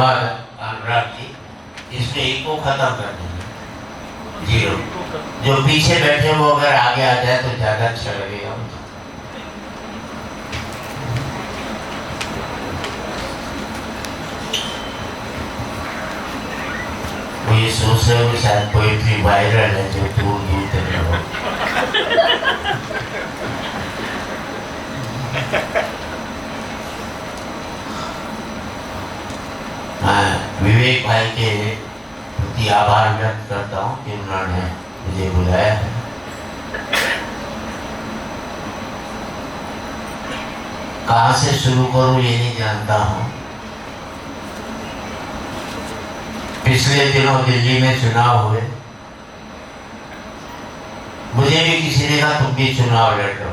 धन्यवाद अनुराग जी। इसमें इको खत्म कर देंगे, जीरो। जो पीछे बैठे वो अगर आगे आ जाए तो ज्यादा अच्छा लगेगा। वो ये सोच रहे हो शायद पोएट्री वायरल है जो दूर दूर तक हो। मैं विवेक भाई के प्रति आभार व्यक्त करता हूँ कि उन्होंने मुझे बुलाया है। कहाँ से शुरू करूँ ये नहीं जानता हूँ। पिछले दिनों दिल्ली में चुनाव हुए, मुझे भी किसी ने कहा तुम भी चुनाव लड़ लो।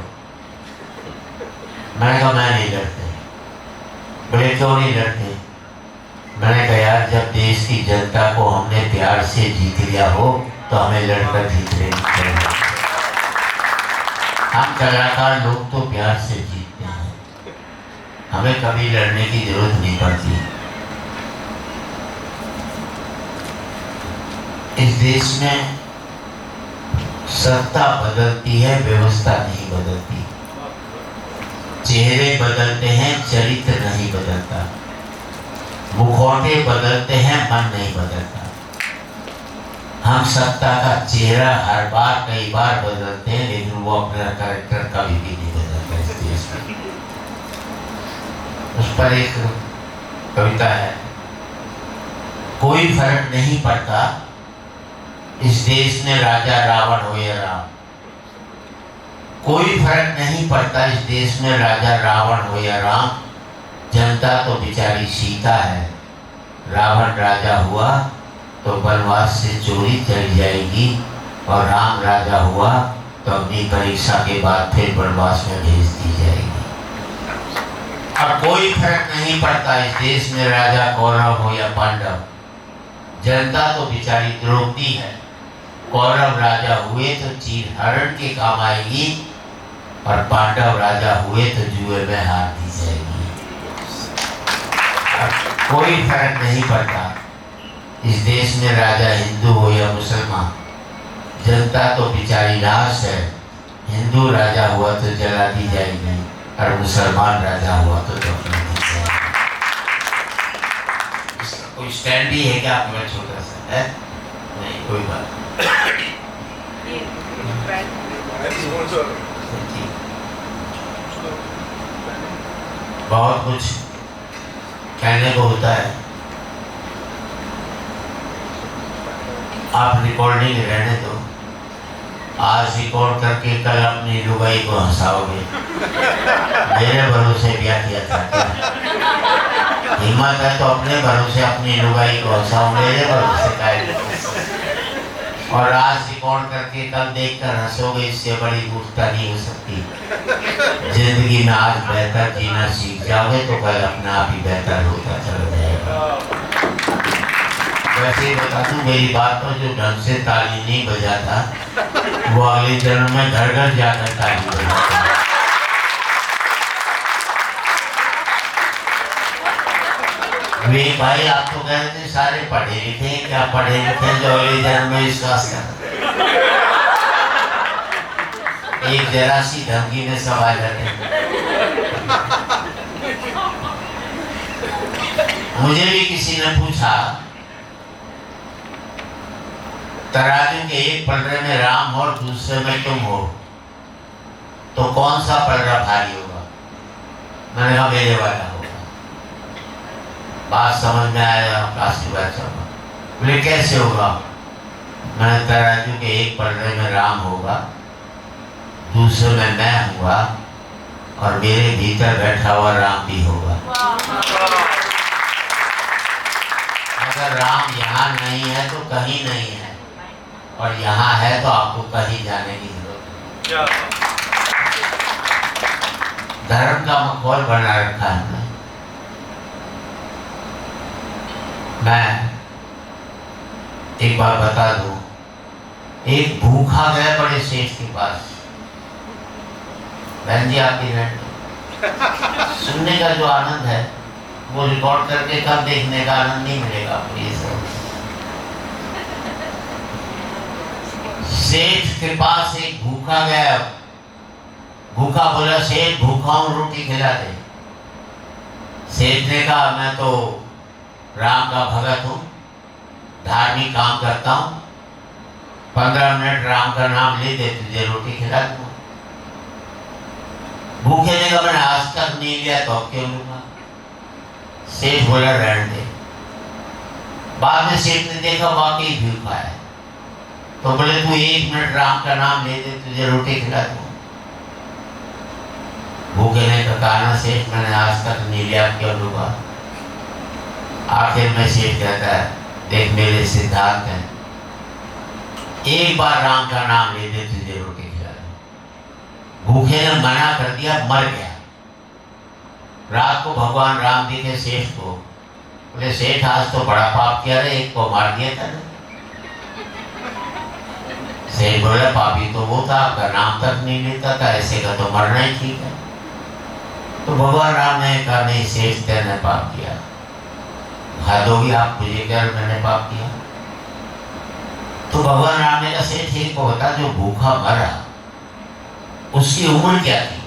मैंने कहा मैं नहीं लड़ते। बोले क्यों नहीं लड़ते? मैंने कहा यार जब देश की जनता को हमने प्यार से जीत लिया हो तो हमें लड़कर जीत लेना। हम कलाकार लोग तो प्यार से जीतते हैं, हमें कभी लड़ने की जरूरत नहीं पड़ती। इस देश में सत्ता बदलती है, व्यवस्था नहीं बदलती। चेहरे बदलते हैं, चरित्र नहीं बदलता। मुखौटे बदलते हैं, मन नहीं बदलता। हम सत्ता का चेहरा हर बार कई बार बदलते हैं, लेकिन वो अपना कैरेक्टर कभी भी नहीं बदलता इस देश में। उस पर एक कविता है, कोई फर्क नहीं पड़ता इस देश में राजा रावण हो या राम। कोई फर्क नहीं पड़ता इस देश में राजा रावण हो या राम। जनता तो बेचारी सीता है, रावण राजा हुआ तो वनवास से चोरी चली जाएगी, और राम राजा हुआ तो अपनी परीक्षा के बाद फिर वनवास में भेज दी जाएगी। अब कोई फर्क नहीं पड़ता इस देश में राजा कौरव हो या पांडव। जनता तो बेचारी द्रौपदी है, कौरव राजा हुए तो चीर हरण के काम आएगी, और पांडव राजा हुए तो जुए में हार दी जाएगी। कोई फर्क नहीं पड़ता इस देश में राजा हिंदू हो या मुसलमान। जनता तो बेचारी लाश है, हिंदू राजा हुआ तो जला दी जाएगी, और मुसलमान राजा हुआ तो दफन दी जाएगी। इसका कोई स्टैंड भी है क्या आप में? छोटा सा है नहीं, कोई बात बहुत कुछ कहने को होता है। आप रिकॉर्डिंग रहने दो, आज रिकॉर्ड करके कल अपनी लुगाई को हंसाओगे। मेरे भरोसे क्या किया था क्या? हिम्मत है तो अपने भरोसे अपनी लुगाई को हंसाओ, मेरे भरोसे का। और आज रिकॉर्ड करके कल देखकर हंसोगे, इससे बड़ी मूर्खता नहीं हो सकती। जिंदगी में आज बेहतर जीना सीख जाओगे तो कल अपना आप ही बेहतर होता चला जाएगा। वैसे ही बता दूं, मेरी बात पर जो ढंग से ताली नहीं बजाता वो अगले जन्म में घर घर जाकर ताली बजाता। वे भाई आप तो कह रहे थे सारे पढ़े लिखे, क्या पढ़े लिखे जो अगले जन्म में विश्वास कर। एक जरा सी धमकी में सवाल है। मुझे भी किसी ने पूछा, तराजू के एक पलड़े में राम हो और दूसरे में तुम हो, तो कौन सा पलड़ा भारी होगा? मैंने कहा मेरे वाला होगा। बात समझ में आया? काशी बात बोले कैसे होगा? मैंने तराजू के एक पलड़े में राम होगा, दूसरे में मैं हुआ, और मेरे भीतर बैठा हुआ राम भी होगा। अगर राम यहाँ नहीं है तो कहीं नहीं है, और यहाँ है तो आपको कहीं जाने की जरूरत है। धर्म का माहौल बना रखा है। मैं एक बार बता दूं, एक भूखा गया बड़े सेठ के पास। बहन जी आपकी सुनने का जो आनंद है वो रिकॉर्ड करके कब देखने का आनंद नहीं मिलेगा आपको। ये सब सेठ के पास एक भूखा गया, भूखा बोला सेठ भूखा हूं रोटी खिला दे। सेठ ने कहा मैं तो राम का भगत हूं, धार्मिक काम करता हूं, 15 मिनट राम का नाम ले दे तुझे रोटी खिला दूंगा। भूखे ने कहा मैंने आज तक नहीं लिया तो अब क्यों लूंगा। सेठ बोला रहने दे। बाद में सेठ ने देखा वाकई भूखा है, तो बोले तू 1 मिनट राम का नाम ले दे तुझे रोटी खिला दूंगा। भूखे ने कहा ना सेठ मैंने आज तक नहीं लिया क्यों लूंगा। आखिर में सेठ कहता है देख मेरे सिद्धांत हैं, एक बार राम का नाम ले दे तुझे रोटी खिला दूंगा। भूखे ने मना कर दिया, मर गया। रात को भगवान राम दिखे सेठ को, बोले सेठ आज तो बड़ा पाप किया रे, एक को मार दिया था। सेठ बोला पापी तो वो था, आपका नाम तक नहीं लेता था, ऐसे का तो मरना ही ठीक है। तो भगवान राम ने कहा नहीं सेठ तेने पाप किया, भादोगी आप मुझे क्या मैंने पाप किया। तो भगवान राम ने कहा सेठ एक को बता जो भूखा मरा उसकी उम्र क्या थी।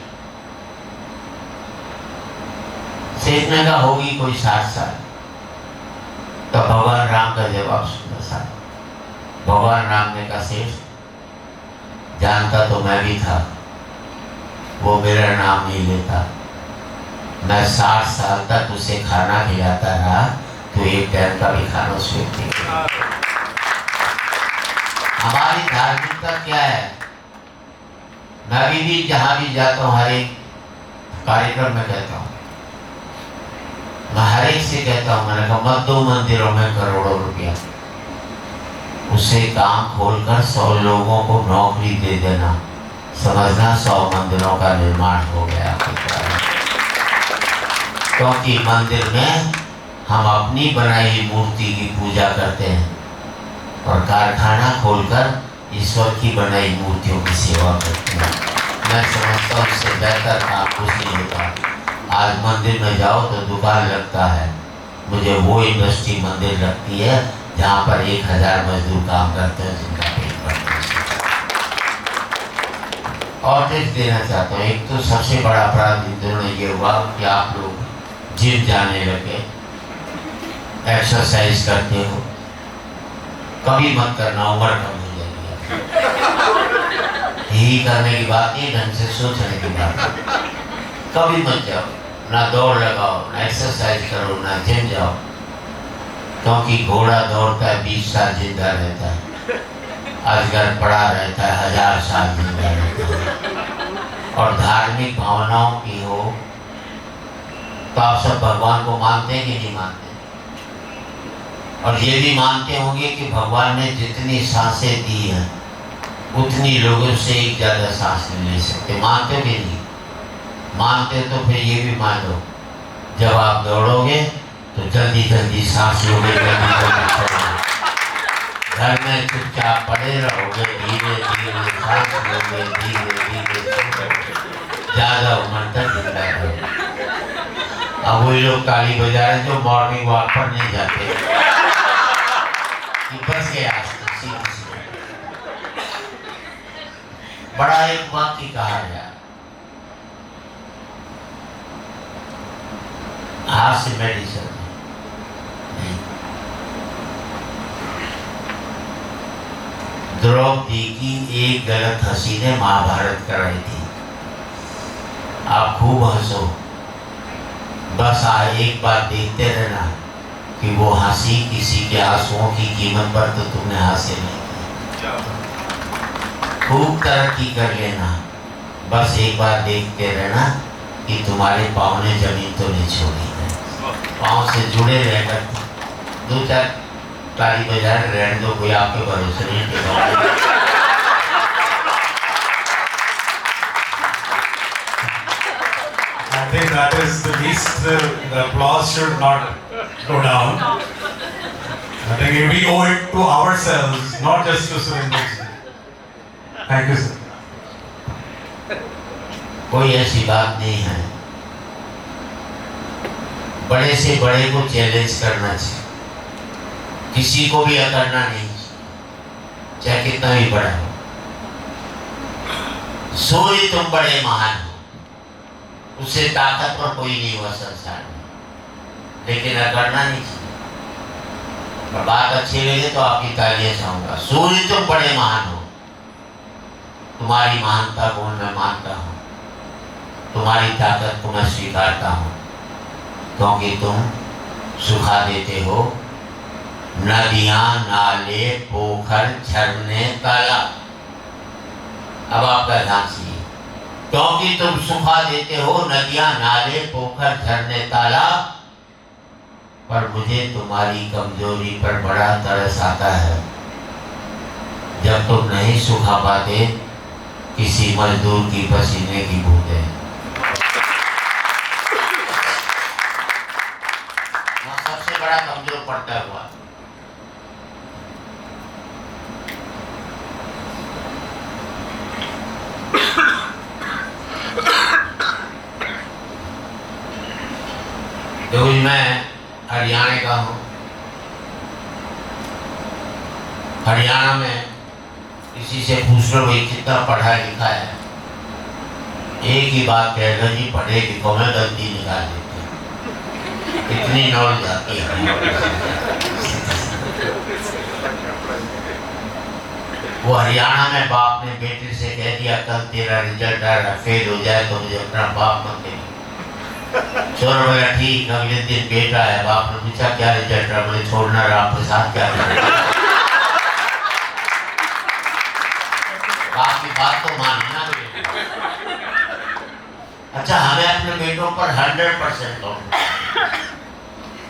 सेठ ने कहा होगी कोई 60 साल। तो भगवान राम का जवाब सुना सा। भगवान राम ने कहा सेठ जानता तो मैं भी था, वो मेरा नाम नहीं लेता। मैं 60 साल तक उसे खाना खिलाता रहा, तो एक टाइम का भी खाना उस व्यक्ति को। हमारी धार्मिकता क्या है। मैं भी जहां भी जाता हूँ हर एक कार्यक्रम में कहता हूँ, मैं हर एक से कहता हूँ मैंने कहा मत दो मंदिरों में करोड़ों रुपया, उसे काम खोलकर 100 लोगों को नौकरी दे देना, समझना 100 मंदिरों का निर्माण हो गया। क्योंकि मंदिर में हम अपनी बनाई मूर्ति की पूजा करते हैं और कारखाना खोलकर ईश्वर की बनाई मूर्तियों की सेवा करते हैं। मैं समझता हूँ इससे बेहतर काम कुछ नहीं होता। आज मंदिर में जाओ तो दुकान लगता है, मुझे वो इंडस्ट्री मंदिर लगती है जहाँ पर 1000 मजदूर काम करते हैं जिनका पेट भरता है। और टिप्स देना चाहता हूँ, एक तो सबसे बड़ा अपराध इन दिनों ये हुआ कि आप लोग जिम जाने लगे, एक्सरसाइज करते हो। कभी मत करना, उम्र कम हो जाएगी। यही करने की बात नहीं, ढंग से सोचने की बात है। कभी मत जाओ, ना दौड़ लगाओ, ना एक्सरसाइज करो, ना जिम जाओ। क्योंकि घोड़ा दौड़ता है 20 साल जिंदा रहता है, अजगर पड़ा रहता है 1000 साल जिंदा रहता है। और धार्मिक भावनाओं की हो तो आप सब भगवान को मानते हैं कि नहीं मानते? और ये भी मानते होंगे कि भगवान ने जितनी सांसें दी हैं उतनी लोगों से एक ज़्यादा सांस नहीं ले सकते। मानते हो कि नहीं? मानते तो फिर ये भी मान लो जब आप दौड़ोगे तो जल्दी जल्दी सांस लोगे, घर में चुपचाप पड़े रहोगे, धीरे धीरे सांस लोगे, धीरे धीरे ज़्यादा उम्र तक जिंदा रहोगे। अब वही लोग ताली बजा रहे जो मॉर्निंग वॉक पर नहीं जाते, बस गया बड़ा एक वाक्य कहा गया, हाथ से मेडिसिन द्रौपदी की एक गलत हंसी ने महाभारत कराई थी। आप खूब हंसो, बस एक बार देखते रहना कि वो हंसी किसी के आंसुओं की कीमत पर तो तुमने हासिल नहीं की। खूब तरक्की कर लेना, बस एक बार देखते रहना कि तुम्हारे पाँव ने जमीन तो नहीं छोड़ी है। पाँव से जुड़े रहकर 2-4 ताली बजा रहने दो, कोई आपके भरोसे नहीं टिका। I think that is the least, the applause should not go down. I think we owe it to ourselves, not just to Surinder ji. Thank you, sir. कोई ऐसी बात नहीं है। बड़े से बड़े को चैलेंज करना चाहिए, किसी को भी अकड़ना नहीं, चाहे कितना भी बड़ा हो। सोई तुम बड़े महान हो, उससे ताकतवर कोई नहीं हुआ संसार में, लेकिन अकड़ना नहीं चाहिए। और बात अच्छी लगे तो आपकी तालियां चाहूंगा। सोई तुम बड़े महान हो, तुम्हारी महानता को मैं मानता हूँ, तुम्हारी ताकत को मैं स्वीकारता हूँ, क्योंकि तुम सुखा देते हो नदियां, नाले, पोखर, झरने, तालाब। अब आपका ध्यान से, क्योंकि तुम सुखा देते हो नदियां, नाले, पोखर, झरने, तालाब, पर मुझे तुम्हारी कमजोरी पर बड़ा तरस आता है जब तुम नहीं सुखा पाते किसी मजदूर की पसीने की बूंदें। सबसे बड़ा कमजोर पड़ता हुआ देखो, मैं हरियाणा का हूँ। हरियाणा में किसी से पूछ लो भाई कितना पढ़ा लिखा है, एक ही बात कहेगा जी पढ़े लिखो में गलती निकाल देते हैं, इतनी नॉलेज आती है। वो हरियाणा में बाप ने बेटे से कह दिया कल तेरा रिजल्ट आ रहा, फेल हो जाए तो मुझे अपना बाप मत दे। छोड़ बोला ठीक। अगले दिन बेटा है, बाप ने पूछा क्या रिजल्ट रहा, बोले छोड़ना रहा, आपके साथ क्या करें। बाप की बात तो मानी ना। अच्छा, हमें अपने बेटों पर 100% कॉन्फिडेंस,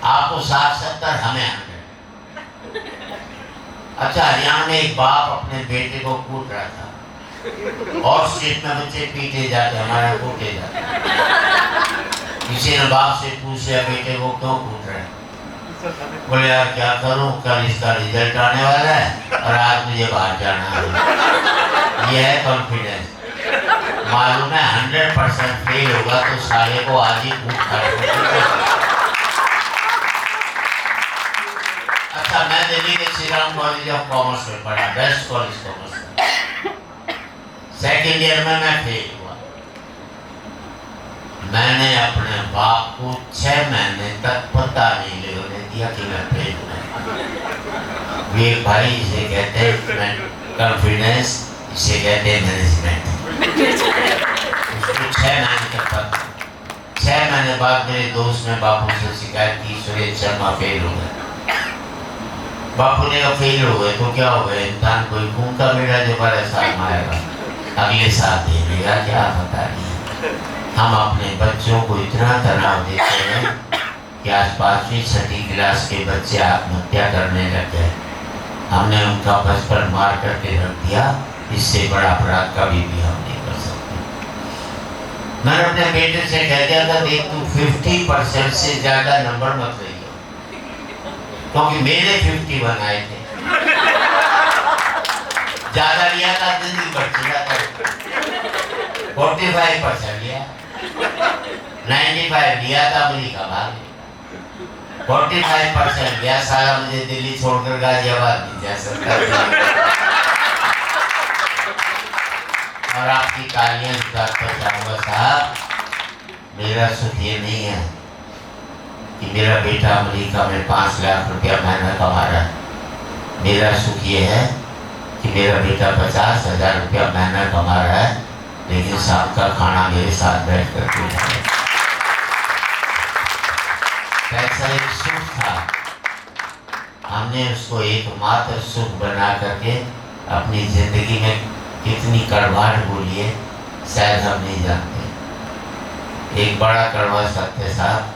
आपको 60-70, हमें 100। अच्छा, हरियाणा में एक बाप अपने बेटे को कूट रहा था, और स्टेट में बच्चे पीटे जाते, हमारे कूटे जाते। किसी ने बाप से पूछ लिया बेटे को क्यों कूट रहे हैं, बोले यार क्या करूं, कल इसका रिजल्ट आने वाला है और आज मुझे बाहर जाना है। ये है कॉन्फिडेंस। मालूम है 100% फेल होगा तो सारे को आज ही कूट कर। अच्छा, मैं दिल्ली के Shri Ram college of commerce में पढ़ा, बेस्ट कॉलेज कॉमर्स में। सेकेंड ईयर में मैं फेल हुआ। मैंने अपने बाप को 6 महीने तक पता नहीं लगने दिया कि मैं फेल हूँ। वे भाई इसे कहते हैं कॉन्फिडेंस, इसे कहते हैं मैनेजमेंट। उसको 6 महीने तक पता। 6 महीने बाद मेरे दोस्त ने बापू से शिकायत की सुरेश शर्मा फेल हो गए। बापू ने कहा फेल हो गए तो क्या हो गया, इंसान कोई घूमता मेरा जो बड़ा साल में आएगा, अगले साल दे देगा, क्या पता नहीं। हम अपने बच्चों को इतना तनाव देते हैं कि आज 5वीं 6ठी क्लास के बच्चे आत्महत्या करने लग गए। हमने उनका बचपन मार करके रख दिया, इससे बड़ा अपराध कभी भी हम नहीं कर सकते। मैंने अपने बेटे से कह दिया था देख तू 50% से ज्यादा नंबर मत लियो, क्योंकि मेरे 51 आए थे, ज्यादा लिया था जिंदगी भर चला था। 45% लिया, 95 लिया था, अमेरिका भाग गया। 45% लिया, सारा मुझे दिल्ली छोड़कर गाजियाबाद नहीं जा सकता। और आपकी तालियां इस बात पर चाहूंगा साहब, मेरा सुख ये नहीं है कि मेरा बेटा अमेरिका में 5 लाख रुपया महीना कमा रहा है। मेरा सुख ये है कि मेरा बेटा 50,000 रुपया महीना कमा रहा है, लेकिन शाम का खाना मेरे साथ बैठ कर के खाए। पैसा एक सुख था, हमने उसको एकमात्र सुख बना करके अपनी जिंदगी में कितनी कड़वाहट बोली है शायद हम नहीं जानते। एक बड़ा कड़वा सत्य साहब,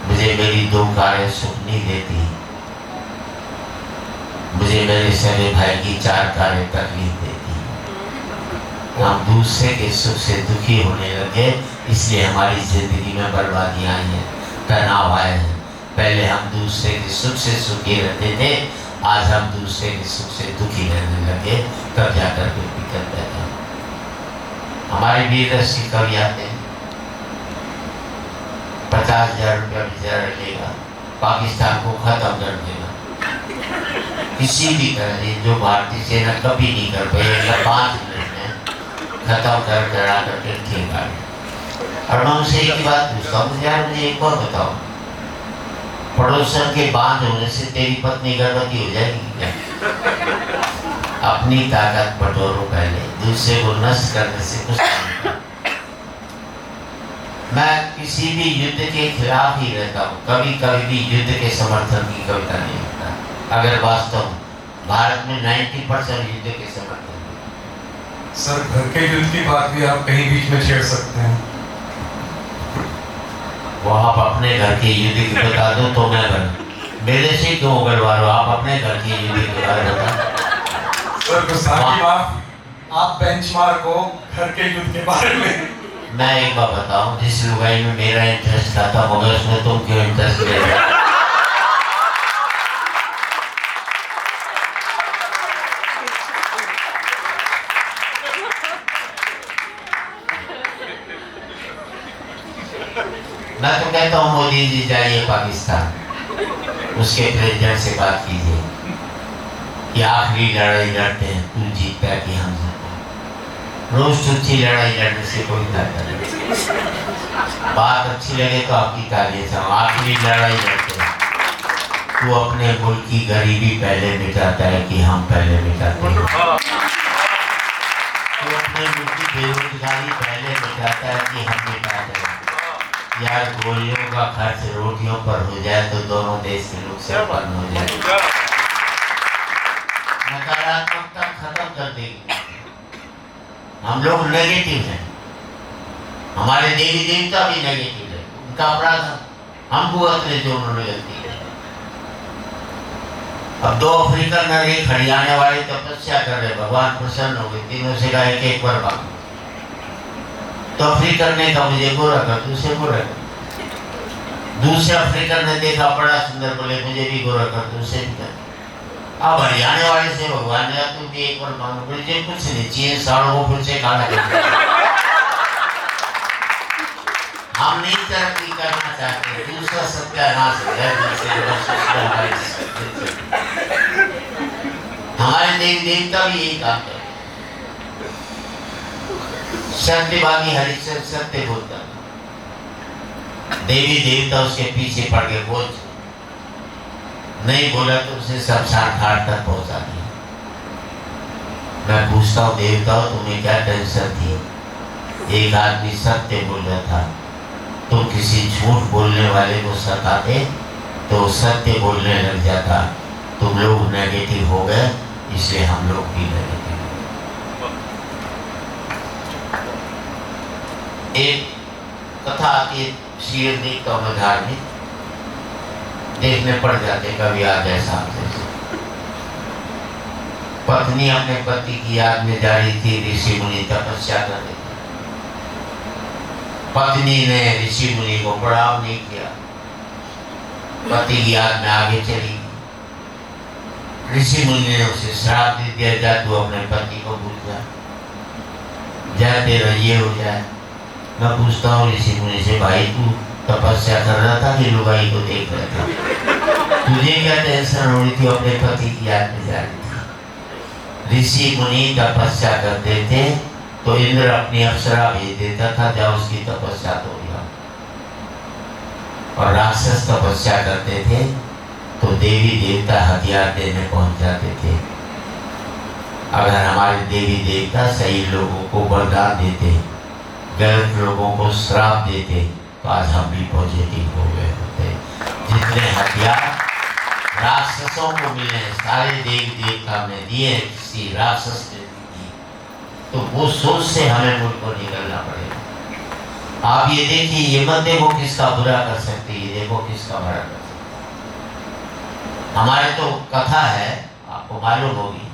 मुझे मेरी 2 कारें सुख नहीं देती, मुझे मेरे सगे भाई की 4 कारें तकलीफ देती। हम दूसरे के सुख से दुखी होने लगे, इसलिए हमारी जिंदगी में बर्बादियां आई हैं, तनाव आए हैं। पहले हम दूसरे के सुख से सुखी रहते थे, आज हम दूसरे के सुख से दुखी रहने लगे, तब जाकर के दिक्कत पैदा हमारे वीर रस की कवि आते हैं। 50,000 रुपया बेचारा लेगा, पाकिस्तान को खत्म कर देगा किसी भी तरह से, जो भारतीय सेना कभी नहीं कर पाई, 5 मिनट में खत्म कर करा करके ठीक आ गया। और मैं उनसे एक ही बात पूछता हूँ, यार मुझे एक बार बताओ, पड़ोसन के बांध होने से तेरी पत्नी गर्भवती हो जाएगी क्या? अपनी ताकत बटोरो पहले, दूसरे को नष्ट करने से कुछ नहीं। मैं किसी भी युद्ध के खिलाफ ही रहता हूँ, कभी कभी भी युद्ध के समर्थन की कविता नहीं लिखता, अगर वास्तव भारत में 90% युद्ध के समर्थन। सर, घर के युद्ध की बात भी आप कहीं बीच में छेड़ सकते हैं। वो आप अपने घर के युद्ध की बता दो तो मैं मेरे से क्यों उगलवा रहे हो? आप अपने घर के युद्ध के बारे में बताओ। सर, गुस्ताखी माफ, आप बेंचमार्क हो घर के युद्ध के बारे में। मैं एक बात बताऊं, जिस लुगाई में मेरा इंटरेस्ट था था मगर उसमें तुम क्यों इंटरेस्ट ले रहे हो? मैं तो कहता हूँ मोदी जी जाइए पाकिस्तान, उसके प्रेसिडेंट से बात कीजिए कि आखिरी लड़ाई लड़ते हैं, तू जीतता है कि हम जीतते हैं। रोज तुच्छी लड़ाई लड़ने से कोई फायदा नहीं। बात अच्छी लगे तो आपकी तालियां चाहो। आखिरी लड़ाई लड़ते हैं, तू अपने मुल्क की गरीबी पहले मिटाता है कि हम पहले मिटाते हैं? तू अपने मुल्क की बेरोजगारी पहले मिटाता है कि हम मिटाते हैं? यार, गोलियों का खर्च रोटियों पर हो जाए तो दोनों देश के लोग संपन्न हो जाए। नकारात्मकता खत्म कर देगी। हम लोग नेगेटिव हैं, हमारे देवी देवता भी नेगेटिव है, उनका अपराध हम भुगत रहे जो उन्होंने गलती की। अब 2 अफ्रीकन नर एक हरियाणा वाले तपस्या कर रहे, भगवान प्रसन्न हो गए, तीनों से कहा एक बार मांगो। तो अफ्रीकन ने कहा मुझे गोरा कर, दूसरे गोरा कर। दूसरे अफ्रीकन ने देखा बड़ा सुंदर, बोले मुझे भी गोरा कर, दूसरे भी कर। अब हरियाणा वाले से भगवान ने कहा तुम भी एक बार मांगो, मुझे कुछ नहीं चाहिए, सालों को फिर से खाना कर। हम नहीं तरक्की करना चाहते, दूसरा सत्यानाश हो जाए, हमारे देवी देवता भी यही काम करते। सत्यवादी हरिश्चंद्र सत्य बोलता, देवी देवता उसके पीछे पड़ गए, बोल नहीं बोला तो उसे शमशान घाट तक पहुंचा दिया। मैं पूछता हूँ देवताओं, तुम्हें क्या टेंशन थी? एक आदमी सत्य बोल रहा था, तुम किसी झूठ बोलने वाले को सताते तो सत्य बोलने लग जाता। तुम लोग नेगेटिव हो गए, इसलिए हम लोग भी नेगेटिव हो गए। एक कथा आती है, शेर देखता हूँ मैं धार्मिक, देखने पड़ जाते कभी आ जाए सामने से। पत्नी अपने पति की याद में जा रही थी, ऋषि मुनि तपस्या कर रहे थे। पत्नी ने ऋषि मुनि को प्रणाम नहीं किया, पति की याद में आगे चली। ऋषि मुनि ने उसे श्राप दे दिया, जा तू अपने पति को भूल जा तेरा ये हो जाए। मैं पूछता हूँ ऋषि मुनि से, भाई तू तपस्या कर रहा था कि लुगाई को देख रहा था? तुझे क्या टेंशन हो रही थी? अपने पति की याद में जा रही थी। ऋषि मुनि तपस्या करते थे तो इंद्र अपनी अप्सरा भेज देता था, जाओ उसकी तपस्या तोड़ लो। और राक्षस तपस्या करते थे तो देवी देवता हथियार देने पहुंच जाते थे। अगर हमारे देवी देवता सही लोगों को वरदान देते, गलत लोगों को श्राप देते, तो आज हम भी पॉजिटिव हो गए होते। जितने हथियार राक्षसों को मिले हैं, सारे देवी देवता ने दिए, किसी राक्षस ने दी, तो वो सोच से हमें मुल्क को निकलना पड़ेगा। आप ये देखिए, ये मत देखो किसका बुरा कर सकते, ये देखो किसका भला कर सकते। हमारे तो कथा है, आपको मालूम होगी,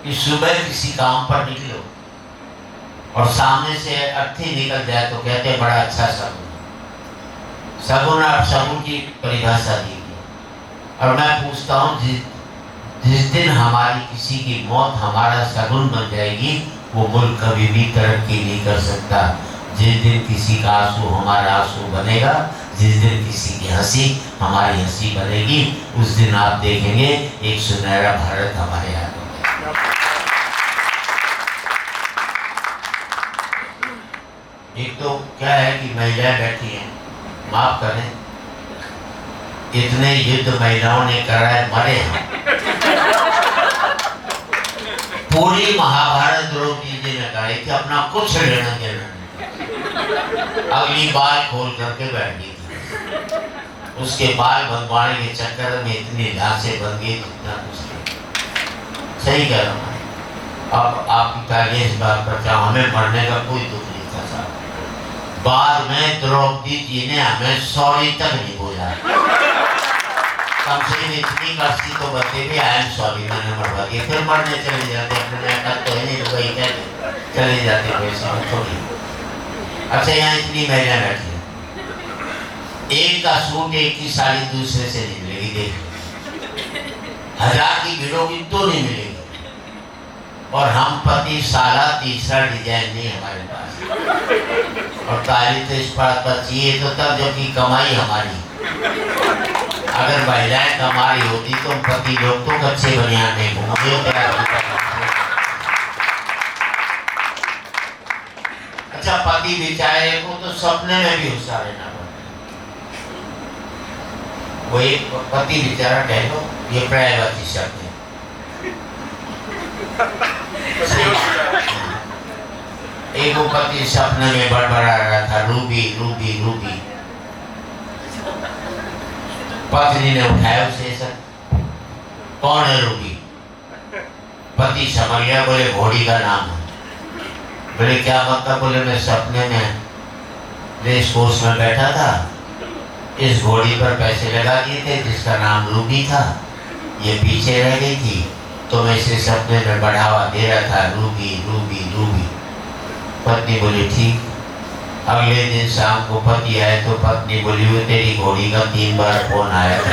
कि सुबह किसी काम पर निकलो और सामने से अर्थी निकल जाए तो कहते हैं बड़ा अच्छा शगुन। शगुन और शगुन की परिभाषा दी गई। और मैं पूछता हूँ, जिस दिन हमारी किसी की मौत हमारा शगुन बन जाएगी, वो मुल्क कभी भी तरक्की नहीं कर सकता। जिस दिन किसी का आंसू हमारा आंसू बनेगा, जिस दिन किसी की हंसी हमारी हंसी बनेगी, उस दिन आप देखेंगे एक सुनहरा भारत हमारे हाथों में। एक तो क्या है कि महिलाएं बैठी हैं, माफ करें, इतने युद्ध महिलाओं ने कराए, मरे हैं। पूरी महाभारत द्रौपदी जी ने कहा कि अपना कुछ लेना देना नहीं, अगली बाल खोल करके बैठ गई थी। उसके बाल बनवाने के चक्कर में इतनी लाशें बन गई, इतना कुछ नहीं। सही कह रहा हूँ। अब आपकी तारीफ इस बात पर क्या, हमें मरने का कोई दुख नहीं था साहब। बाद में द्रौपदी जी ने हमें सॉरी तक नहीं बोला। कम से कम इतनी कष्टी तो बचे भी, आई एम सॉरी, मैंने मरवा दिया। फिर मरने चले जाते, अपने तो है नहीं, वही कहते चले जाते वैसे में थोड़ी। अच्छा, यहाँ इतनी महिलाएं बैठी हैं, एक का सूट एक की साड़ी दूसरे से नहीं मिलेगी। देखो 1000 की भीड़ होगी तो नहीं मिलेगी। और हम पति साला तीसरा डिजाइन नहीं हमारे पास। और तारीफ तो इस बात पर चाहिए तो तब जबकि कमाई हमारी। अगर महिलाएं कमा रही होती तो पति लोग तो कच्चे बनियान नहीं घूमते। अच्छा, पति बेचारे को तो सपने में भी गुस्सा रहना पड़ता है। वो एक पति बेचारा कह लो, ये प्रायवाची शब्द है। एक पति सपने में बड़बड़ा रहा था, रूबी रूबी रूबी। पत्नी ने उठाया उसे, सर कौन है रूबी? पति समझ गया, बोले घोड़ी का नाम है। बोले क्या मतलब? बोले मैं सपने में रेस कोर्स में बैठा था, इस घोड़ी पर पैसे लगा दिए थे जिसका नाम रूबी था, ये पीछे रह गई थी तो मैं इसे सपने में बढ़ावा दे रहा था, रूबी रूबी रूबी। पत्नी बोली ठीक। अगले दिन शाम को पति आए तो पत्नी बोली वो तेरी घोड़ी का 3 बार फोन आया था,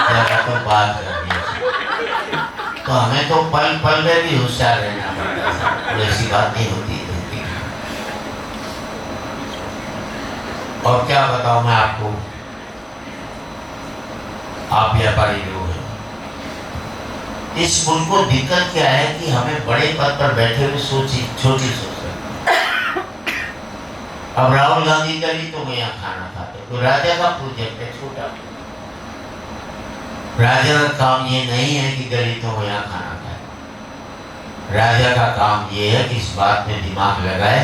जरा तो बात करनी। तो हमें तो पल पल में भी होशियार रहना पड़ता था, ऐसी बात नहीं होती। और क्या बताऊं मैं आपको, आप व्यापारी लोग हैं, इस मुल्क को दिक्कत क्या है कि हमें बड़े पद पर बैठे हुए छोटी सोच रखते। अब राहुल गांधी दलितों में यहाँ खाना खाते, तो राजा का प्रोजेक्ट है छोटा। राजा का काम ये नहीं है कि दलितों को यहाँ खाना खाए। राजा का काम ये है कि इस बात में दिमाग लगाए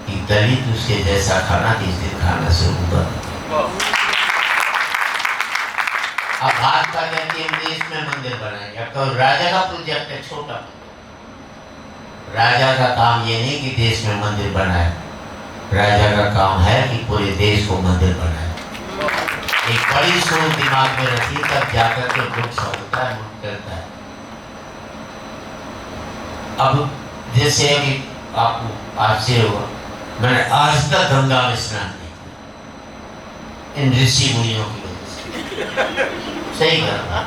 कि दलित उसके जैसा खाना किस दिन खाना शुरू कर। अब भाजपा कहती है देश में मंदिर बनाएंगे, अब तो राजा का प्रोजेक्ट है छोटा। राजा का काम ये नहीं कि देश में मंदिर बनाए, राजा का काम है कि पूरे देश को मंदिर बनाए। एक बड़ी सोच दिमाग में रखी, तब जाकर के मुल्क समझता है, मुल्क करता है। अब जैसे अभी आपको आश्चर्य होगा, मैंने आज तक गंगा में स्नान नहीं किया, इन ऋषि मुनियों की वजह से। सही कहा,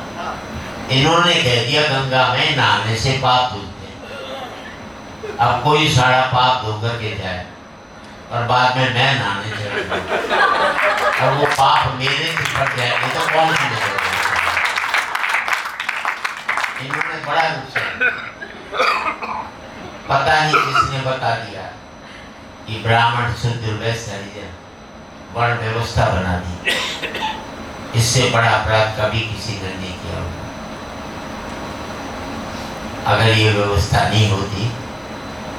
इन्होंने कह दिया गंगा में नहाने से पाप धुलते हैं। अब कोई सारा पाप धो करके जाए और बाद में मैं नहाने चला जाऊं और वो पाप मेरे से फट जाएंगे तो कौन सी जगह? इन्होंने बड़ा नुकसान, पता नहीं किसने बता दिया कि ब्राह्मण शूद्र वैश्य हरिजन वर्ण व्यवस्था बना दी। इससे बड़ा अपराध कभी किसी ने नहीं किया होगा। अगर ये व्यवस्था नहीं होती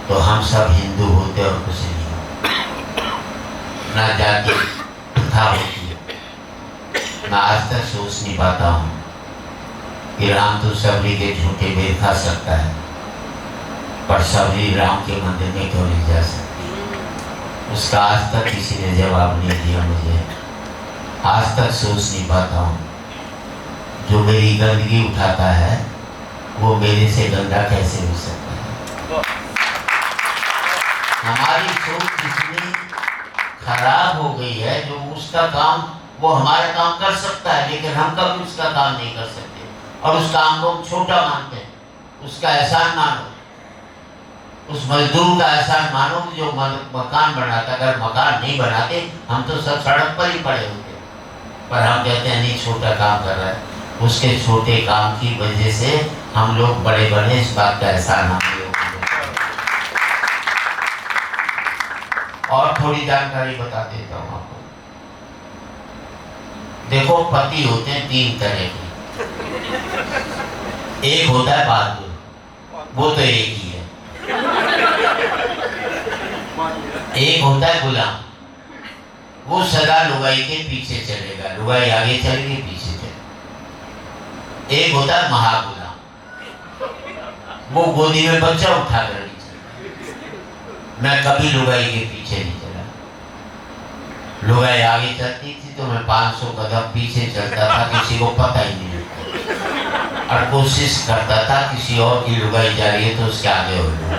तो हम सब हिंदू होते और कुछ नहीं होता, ना जाति प्रथा होती है। मैं आज तक सोच नहीं पाता हूँ कि राम तो सबरी के झूठे बेर खा सकता है, पर सबरी राम के मंदिर में क्यों नहीं जा सकती? उसका आज तक किसी ने जवाब नहीं दिया मुझे। आज तक सोच नहीं पाता हूँ, जो मेरी गंदगी उठाता है वो मेरे से गंदा कैसे हो सकता है? हमारी सोच इतनी खराब हो गई है, जो उसका काम वो हमारा काम कर सकता है लेकिन हम कभी उसका काम नहीं कर सकते, और उस काम को हम छोटा मानते हैं। उसका एहसान मानो, उस मजदूर का एहसान मानो जो मकान बनाता। अगर मकान नहीं बनाते हम तो सब सड़क पर ही पड़े होते। पर हम कहते हैं नहीं छोटा काम कर रहा है, उसके छोटे काम की वजह से हम लोग बड़े बने, इस बात का एहसान हम लोग। और थोड़ी जानकारी बता देता हूँ आपको। देखो पति होते हैं 3 तरह के। एक होता है बहादुर, वो तो एक ही है। एक होता है गुलाम, वो सदा लुगाई के पीछे चलेगा, लुगाई आगे चलेगी पीछे चलेगी। एक होता है महागुलाम, वो गोदी में बच्चा उठा कर नहीं चलेगा। मैं कभी लुगाई के पीछे नहीं चला। लुगाई आगे चलती थी तो मैं 500 कदम पीछे चलता था, किसी को पता ही नहीं लगता, और कोशिश करता था किसी और की लुगाई जा रही है तो उसके आगे हो जाए।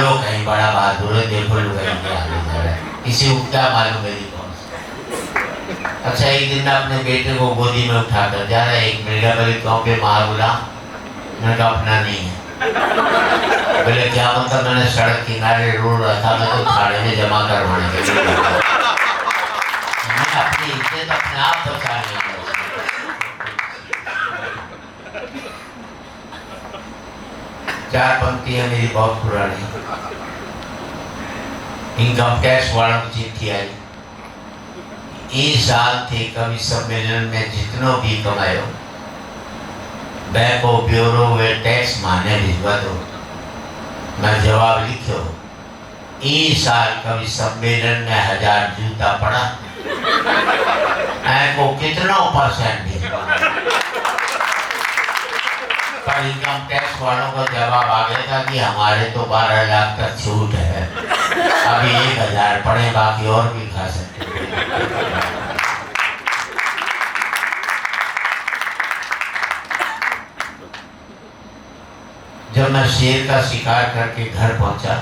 लोग कहीं बड़ा बहादुर है, देखो लुगाई के आगे जा रहा है, किसी को क्या मालूम है कौन सा। अच्छा एक दिन मैं अपने बेटे को गोदी में उठा कर जा रहा है, एक मिल गया, बोले गाँव पे महागुलाम। मैंने कहा अपना नहीं है। बोले क्या मतलब? मैंने सड़क किनारे रोड रहा था, मैं तो थाने में जमा करवाने के लिए अपनी इज्जत अपने आप बचा लेंगे। चार पंक्तियां मेरी बहुत पुरानी। इनकम टैक्स वालों की चिट्ठी आई, इस साल थे कवि सम्मेलन में जितनों भी कमायो bank of bureau way tax माने भिजवा दो। मैं जवाब लिखो, इस साल कवि सम्मेलन में 1000 जूता पड़ा, को कितना % भिजवा। पर इनकम टैक्स वालों का जवाब आ गया था कि हमारे तो 12 लाख तक छूट है, अभी 1000 पड़े, बाकी और भी खा सकते। जब मैं शेर का शिकार करके घर पहुंचा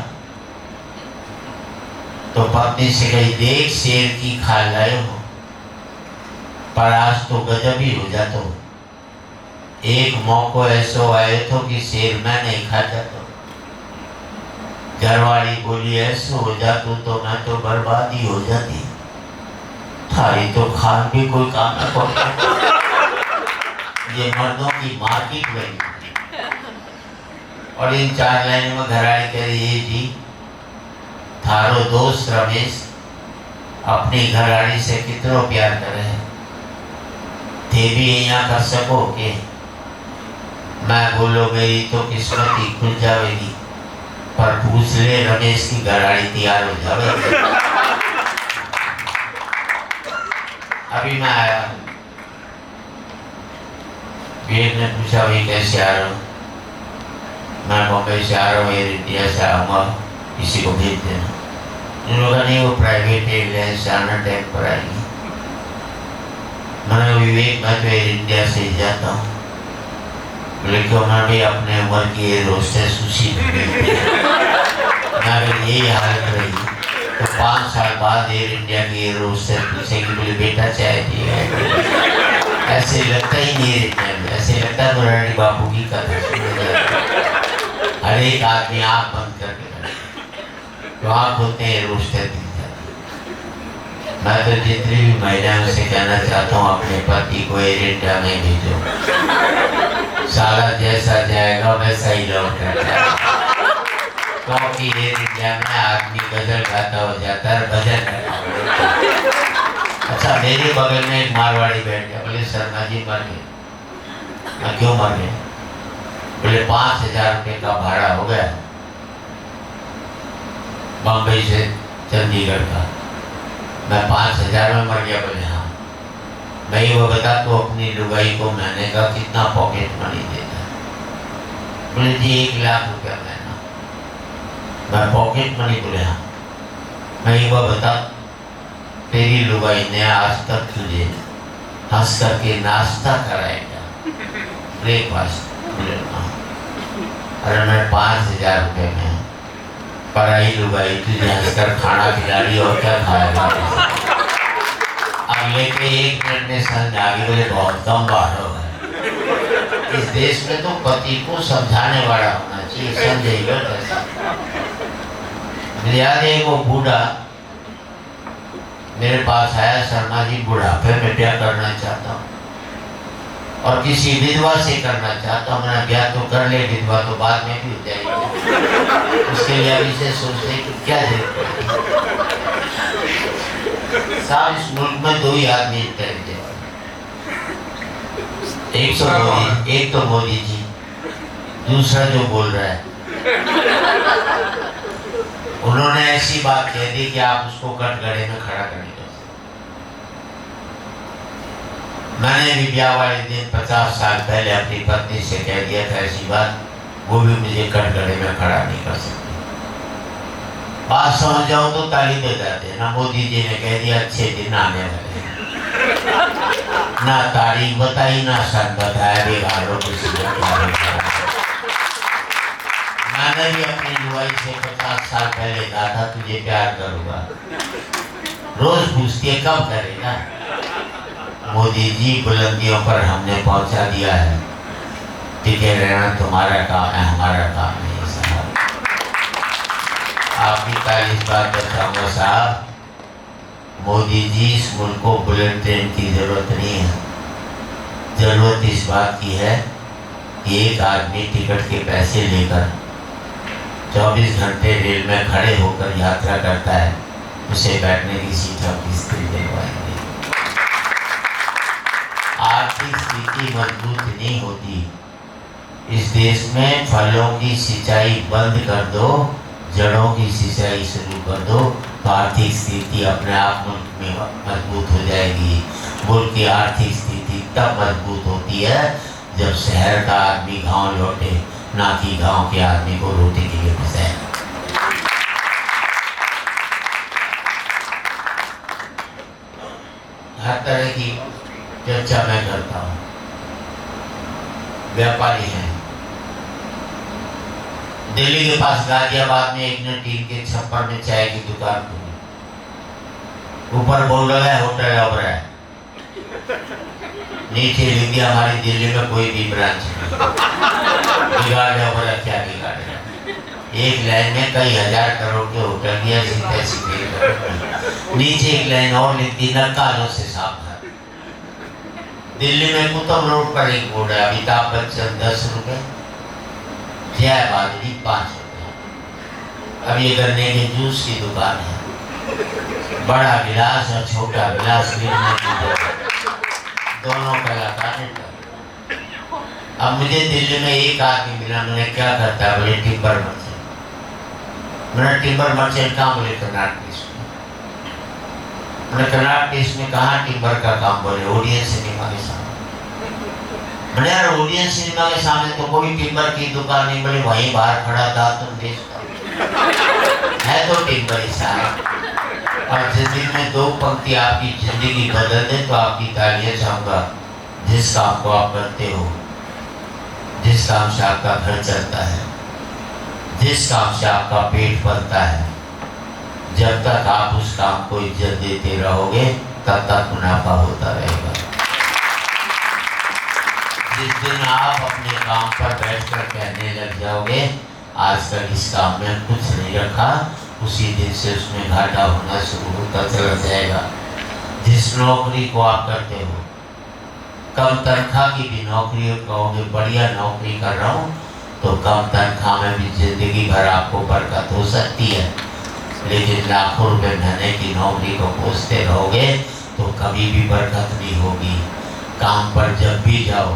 तो पत्नी से कही, देख शेर की खा लाए हो, पर आज तो गजब ही हो जाता हो। एक मौको ऐसो आए तो कि शेर मैं नहीं खा जाता। घरवाली बोली, ऐसो हो जातो तो मैं तो बर्बाद ही हो जाती, थारी तो खान भी कोई काम न करता। ये मर्दों की मार्केट बनी। और इन 4 लाइन में घरवाली कह रही है, जी थारो दोस्त रमेश अपनी घरवाली से कितना प्यार करे है, थे भी यहाँ कर सको के? मैं बोलो मेरी तो किस्मत ही खुल जाएगी, पर पूछ ले रमेश की घरवाली तैयार हो जाएगी। अभी मैं आया, गेट ने पूछा, भाई कैसे आ रहा हूँ? मैं बॉम्बे से आ रहा हूँ, एयर इंडिया से आऊँगा, किसी को भेज देना। इन लोगों ने वो प्राइवेट एयरलाइन से आना टाइम पर आएगी। मैंने विवेक मैं तो एयर इंडिया से ही जाता हूँ। बोले क्यों? मैं भी अपने उम्र की एयर होस्टेस उसी में मैं अगर यही हालत रही तो 5 साल बाद एयर इंडिया की एयर होस्टेस पूछेगी, बोले बेटा चाय दिए। ऐसे लगता ही नहीं एयर इंडिया में, ऐसे लगता है मुरारी बापू की कथा। हर एक आदमी आँख बंद करके तो आँख होते हैं रोस्टर दी जाती। मैं तो जितनी भी महिलाओं से कहना चाहता हूँ, अपने पति को एयर इंडिया में भेजो, साला जैसा जाएगा वैसा ही लौट कर जाएगा। क्योंकि एयर इंडिया में आदमी गजल गाता हो जाता है, भजन गाता हो जाता है। अच्छा मेरे बगल में एक मारवाड़ी बैठ गया, बोले शर्मा जी मर गए। मैं क्यों मर गए? बोले 5000 रुपये का भाड़ा हो गया बम्बई से चंडीगढ़ का, मैं 5000 में मर गया। बोले हाँ। भाई वो बता तो अपनी लुगाई को महीने का कितना पॉकेट मनी देता है? बोले जी 1 लाख रुपया महीना। मैं पॉकेट मनी? बोले हाँ। भाई वो बता तेरी लुगाई ने आज तक तुझे हंस करके नाश्ता कराएगा, ब्रेकफास्ट? बोले हाँ। अरे मैं 5000 रुपये में पढ़ाई लुगाई तुझे हंसकर खाना खिला रही, और क्या खाएगा? अगले के 1 मिनट में समझ आ गई, बोले बहुत कम बात हो गया। इस देश में तो पति को समझाने वाला होना चाहिए, समझेगा कैसे? याद है वो बूढ़ा मेरे पास आया, शर्मा जी बुढ़ापे में ब्याह करना चाहता हूँ और किसी विधवा से करना चाहता हूँ। मेरा ब्याह तो कर ले, विधवा तो बाद में भी हो जाएगी, उसके लिए अभी से सोचने की क्या जरूरत है। साहब इस मुल्क में दो ही आदमी इंटेलिजेंट, एक तो मोदी जी, दूसरा जो बोल रहा है। उन्होंने ऐसी बात कह दी कि आप उसको कटघरे में खड़ा करने का। मैंने भी ब्याह वाले दिन 50 साल पहले अपनी पत्नी से कह दिया था ऐसी बात, वो भी मुझे कटघरे में खड़ा नहीं कर सकती। बात समझ जाओ तो ताली दे जाते हैं ना। मोदी जी ने कह दिया अच्छे दिन आने वाले हैं, ना तारीख बताई ना सन बताया, बेगारों को मैंने भी अपनी जुआई से 50 साल पहले कहा था तुझे प्यार करूंगा, रोज पूछती है कब करेगा। मोदी जी बुलंदियों पर हमने पहुंचा दिया है, टिके रहना तुम्हारा काम है, हमारा काम नहीं साहब। आपकी तारीफ बात बताऊंगा साहब, मोदी जी इस मुल्क को बुलेट ट्रेन की जरूरत नहीं है। जरूरत इस बात की है कि एक आदमी टिकट के पैसे लेकर 24 घंटे रेल में खड़े होकर यात्रा करता है, उसे बैठने की सीट हम किसके दिलवाएंगे। आर्थिक स्थिति मजबूत नहीं होती। इस देश में फलों की सिंचाई बंद कर दो, जड़ों की सिंचाई शुरू कर दो, तो आर्थिक स्थिति अपने आप मुल्क में मजबूत हो जाएगी। मुल्क की आर्थिक स्थिति तब मजबूत होती है जब शहर का आदमी गांव लौटे, ना कि गांव के आदमी को रोटी के लिए फंसाए। हर तरह की चर्चा मैं करता हूँ। व्यापारी हैं दिल्ली के पास गाजियाबाद में एक ने टीन के छप्पर में चाय की दुकान खोली, ऊपर बोल रहा है होटल ऑबर है, नीचे लिख दिया हमारी दिल्ली में कोई भी ब्रांच नहीं। बिगाड़ है बोला क्या बिगाड़ है, एक लाइन में कई हजार करोड़ के होटल की ऐसी तैसी नीचे एक लाइन और लिख दी नकारों से सावधान। दिल्ली में कुतुब रोड पर एक बोर्ड है, अमिताभ बच्चन 10 रुपए, जय बादरी 5 रुपए। अब ये गन्ने के जूस की दुकान है, बड़ा गिलास और छोटा गिलास दोनों कलाकार ने। अब मुझे दिल्ली में एक आदमी मिला, मैंने क्या करता है, बोले टिम्बर मर्चेंट। मैंने टिम्बर मर्चेंट कहाँ, बोले कर्नाटक टेस्ट में। मैंने कर्नाटक टेस्ट में कहाँ टिम्बर का काम, बोले ओडियन सिनेमा के सामने। मैंने यार ओडियन सिनेमा के सामने तो कोई टिम्बर की दुकान नहीं, बोले वहीं बाहर खड़ा था तुम देखता है तो टिम्बर ही साहब। और जिंदगी में 2 पंक्ति आपकी जिंदगी बदल दे तो आपकी तालियां चाहूंगा। जिस काम को आप करते हो, जिस काम से आपका घर चलता है, जिस काम से आपका पेट पलता है, जब तक आप उस काम को इज्जत देते रहोगे तब तक मुनाफा होता रहेगा। जिस दिन आप अपने काम पर बैठकर कहने लग जाओगे आजकल इस काम में कुछ नहीं रखा, उसी दिन से उसमें घाटा होना शुरू होता चला जाएगा। जिस नौकरी को आप करते हो, कम तनख्वाह की भी नौकरी कहोगे बढ़िया नौकरी कर रहा हूँ, तो कम तनख्वाह में भी जिंदगी भर आपको बरकत हो सकती है। लेकिन लाखों रुपए महीने की नौकरी को कोसते रहोगे तो कभी भी बरकत नहीं होगी। काम पर जब भी जाओ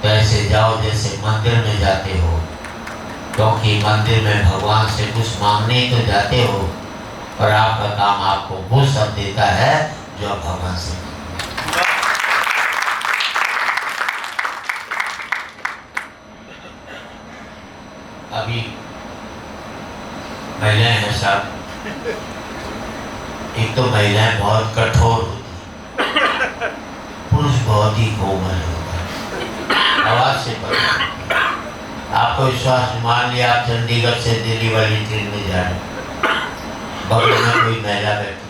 तो ऐसे जाओ जैसे मंदिर में जाते हो, क्योंकि मंदिर में भगवान से कुछ मांगने ही तो जाते हो, और आपका काम आपको वो सब देता है जो आप भगवान से। अभी महिलाएं हैं साहब, एक तो महिलाएं बहुत कठोर होती, पुरुष बहुत ही कोमल होता है, आवाज से पता। आपको विश्वास, मान लिया आप चंडीगढ़ से दिल्ली वाली ट्रेन में जा रहे, बगल में कोई महिला बैठी,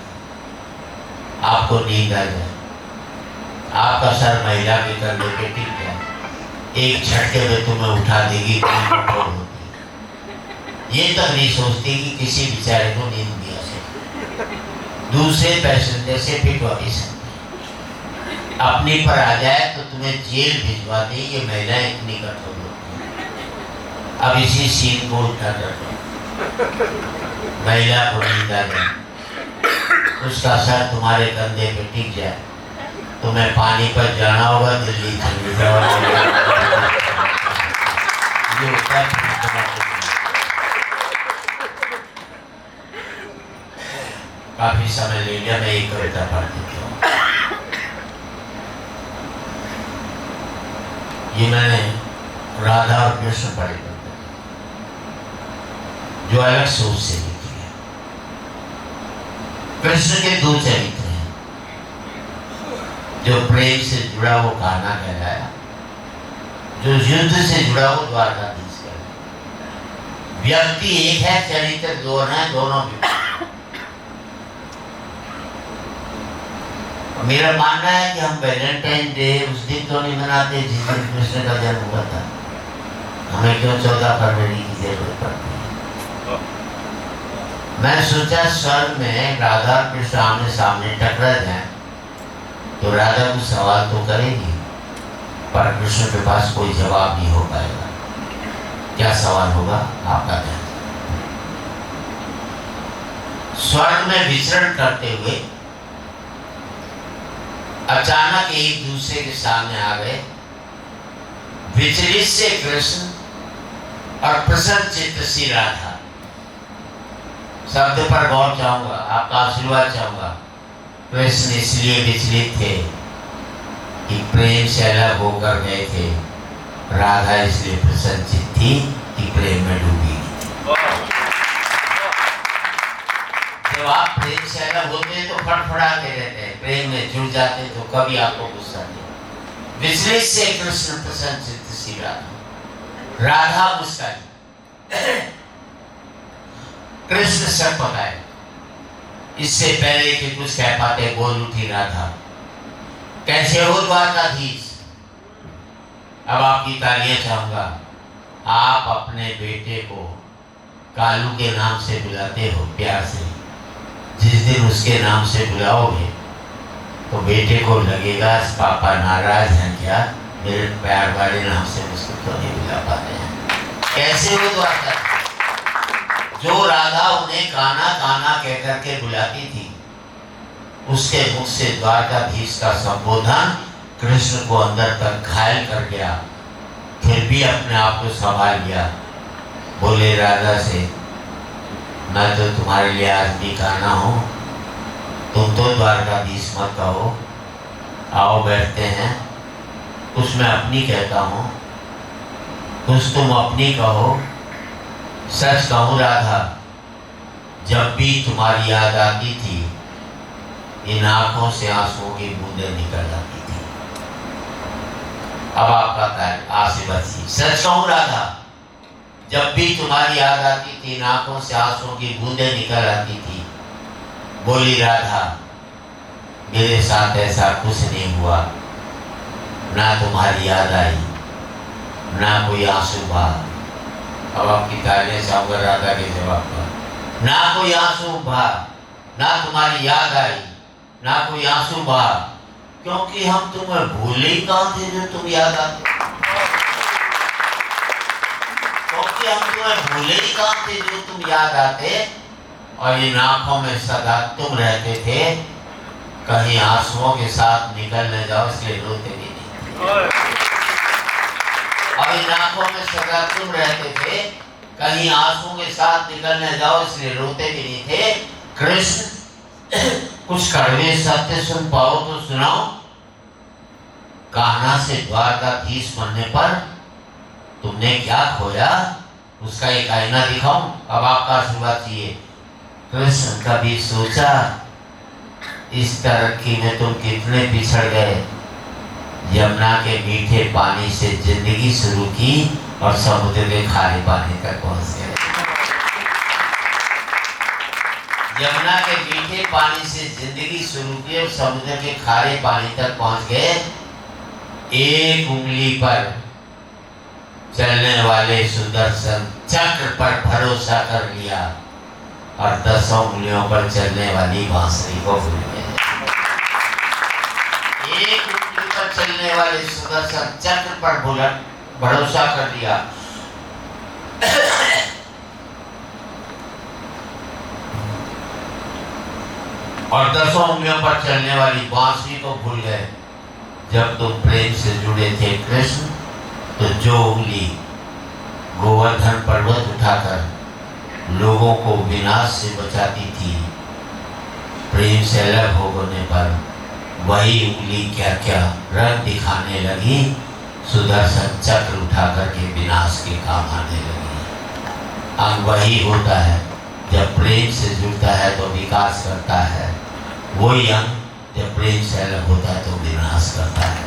आपको नींद आ जाए, आपका सर महिला के कंधे पे टिक जाए, एक झटके में तुम्हें उठा देगी, कठोर होती। ये तक नहीं सोचती कि किसी बेचारे को नींद भी आ सके। दूसरे पैसेंजर से पिटवा भी सकते, अपनी पर आ जाए तो तुम्हें जेल भिजवा दे। ये महिलाएं इतनी कठोर होती हैं। अब इसी सीन को उल्टा कर दो, महिला को नींद आ जाए, उसका सर तुम्हारे कंधे पे टिक जाए, तुम्हें पानी पर जाना होगा, दिल्ली चली जाओ। ये होता है। काफी समय ले लिया, मैं एक कविता पढ़ देता हूँ। ये मैंने राधा और कृष्ण पढ़े करते, जो अलग सोच से लिखी है। कृष्ण के दो चरित्र हैं, जो प्रेम से जुड़ा वो कान्हा कहलाया, जो युद्ध से जुड़ा वो द्वारकाधीश कहलाया। व्यक्ति एक है, चरित्र दो है, दोनों भी। मेरा मानना है कि हम वैलेंटाइन डे उस दिन तो नहीं मनाते जिस दिन कृष्ण का जन्म हुआ था। हमें क्यों 14 फरवरी की जरूरत पड़ती है? मैं सोचा स्वर्ग में राधा कृष्ण आमने सामने टकरा जाए तो राधा कुछ सवाल तो करेगी, पर कृष्ण के पास कोई जवाब नहीं हो पाएगा। क्या सवाल होगा आपका ध्यान। स्वर्ग में विचरण करते हुए अचानक एक दूसरे के सामने आ गए। विचलित से कृष्ण और प्रसन्न चित्त सी राधा। शब्द पर गौर चाहूंगा, आपका आशीर्वाद चाहूंगा। कृष्ण इसलिए विचलित थे कि प्रेम से अलग होकर गए थे, राधा इसलिए प्रसन्न चित्त थी कि प्रेम में डूबी। जब आप प्रेम से अलग होते हैं तो फड़फड़ाते रहते हैं, प्रेम में जुड़ जाते हैं तो कभी आपको गुस्सा नहीं। विचलित से कृष्ण प्रसन्न चित्त सी राधा। राधा मुस्काई, कृष्ण सर पकाए। इससे पहले कि कुछ कह पाते बोल उठी राधा, कैसे हो द्वारकाधीश? अब आपकी तालियां चाहूंगा। आप अपने बेटे को कालू के नाम से बुलाते हो प्यार से। जिस दिन उसके नाम से बुलाओगे तो बेटे को लगेगा पापा नाराज हैं क्या, मेरे प्यार वाले नाम से मुझको तो नहीं बुला पाते हैं। कैसे हो द्वारका? जो राधा उन्हें कान्हा कान्हा कह करके बुलाती थी, उसके मुख से द्वारकाधीश का संबोधन कृष्ण को अंदर तक घायल कर गया। फिर भी अपने आप को संभाल लिया। बोले राधा से, मैं तो तुम्हारे लिए आज भी कान्हा हूँ, तुम तो द्वारकाधीश मत कहो। आओ बैठते हैं, कुछ मैं अपनी कहता हूँ, कुछ तुम अपनी कहो। सच कहूँ राधा, जब भी तुम्हारी याद आती थी, इन आंखों से आंसुओं की बूंदें निकल आती थी। अब आपका आशीर्वाद। सच कहूँ राधा, जब भी तुम्हारी याद आती थी, इन आंखों से आंसुओं की बूंदें निकल आती थी। बोली राधा, मेरे साथ ऐसा कुछ नहीं हुआ, ना तुम्हारी याद आई, ना कोई आंसू बहा। अब आपकी तालियां चाहूंगा राधा के जवाब पर। ना कोई आंसू बहा, ना तुम्हारी याद आई, ना कोई आंसू बहा, क्योंकि हम तुम्हें भूले ही कहाँ थे जो तुम याद आते। क्योंकि हम तुम्हें भूले ही कहाँ थे जो तुम याद आते, और इन आंखों में सदा तुम रहते थे। कहीं आंसुओं के साथ निकल न जाओ इसलिए रोते भी नहीं। और इन आंखों में सदा तुम रहते थे, कहीं आंसुओं के साथ निकल न जाओ इसलिए रोते भी नहीं थे। कृष्ण, कुछ कड़वे सत्य सुन पाओ तो सुनाओ। कान्हा से द्वारकाधीश बनने पर तुमने क्या खोया, उसका एक आईना दिखाऊं। अब आपका आशीर्वाद चाहिए। कृष्ण, कभी सोचा इस तरक्की में तुम कितने पिछड़ गए। यमुना के मीठे पानी से जिंदगी शुरू की और समुद्र के खारे पानी तक पहुंच गए। यमुना के मीठे पानी से जिंदगी शुरू की और समुद्र के खारे पानी तक पहुंच गए। एक उंगली पर चलने वाले सुदर्शन चक्र पर भरोसा कर लिया। और 10 उंगलियों पर चलने वाली बांसुरी को भूल गए। एक उंगली पर चलने वाले सुदर्शन चक्र पर भरोसा कर लिया। और 10 उंगलियों पर चलने वाली बांसुरी को भूल गए। जब तुम प्रेम से जुड़े थे कृष्ण, तो जो उंगली गोवर्धन पर्वत उठाकर लोगों को विनाश से बचाती थी, प्रेम से अलग होने पर वही उंगली क्या क्या रंग दिखाने लगी, सुदर्शन चक्र उठा करके विनाश के काम आने लगी। अंग वही होता है, जब प्रेम से जुड़ता है तो विकास करता है, वही अंग जब प्रेम से अलग होता है तो विनाश करता है।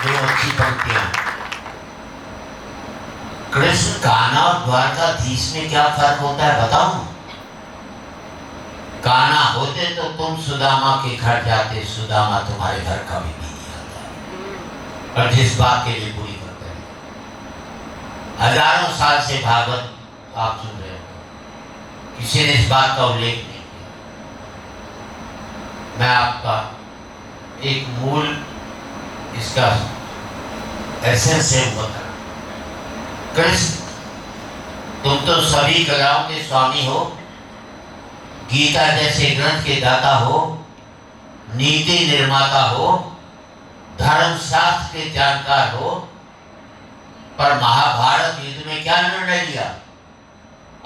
दो अच्छी पंक्तियां। कृष्ण, कान्हा और द्वारकाधीश में क्या फर्क होता है बताऊं? कान्हा होते तो तुम सुदामा के घर जाते, सुदामा तुम्हारे घर कभी भी नहीं आता। और जिस बात के लिए पूरी करते हैं, हजारों साल से भागवत आप सुन रहे हो, किसी ने इस बात का उल्लेख नहीं किया। मैं आपका एक मूल इसका एसेंस है बता। कृष्ण, तुम तो सभी कलाओं के स्वामी हो, गीता जैसे ग्रंथ के दाता हो, नीति निर्माता हो, धर्मशास्त्र के जानकार हो, पर महाभारत युद्ध में क्या निर्णय लिया?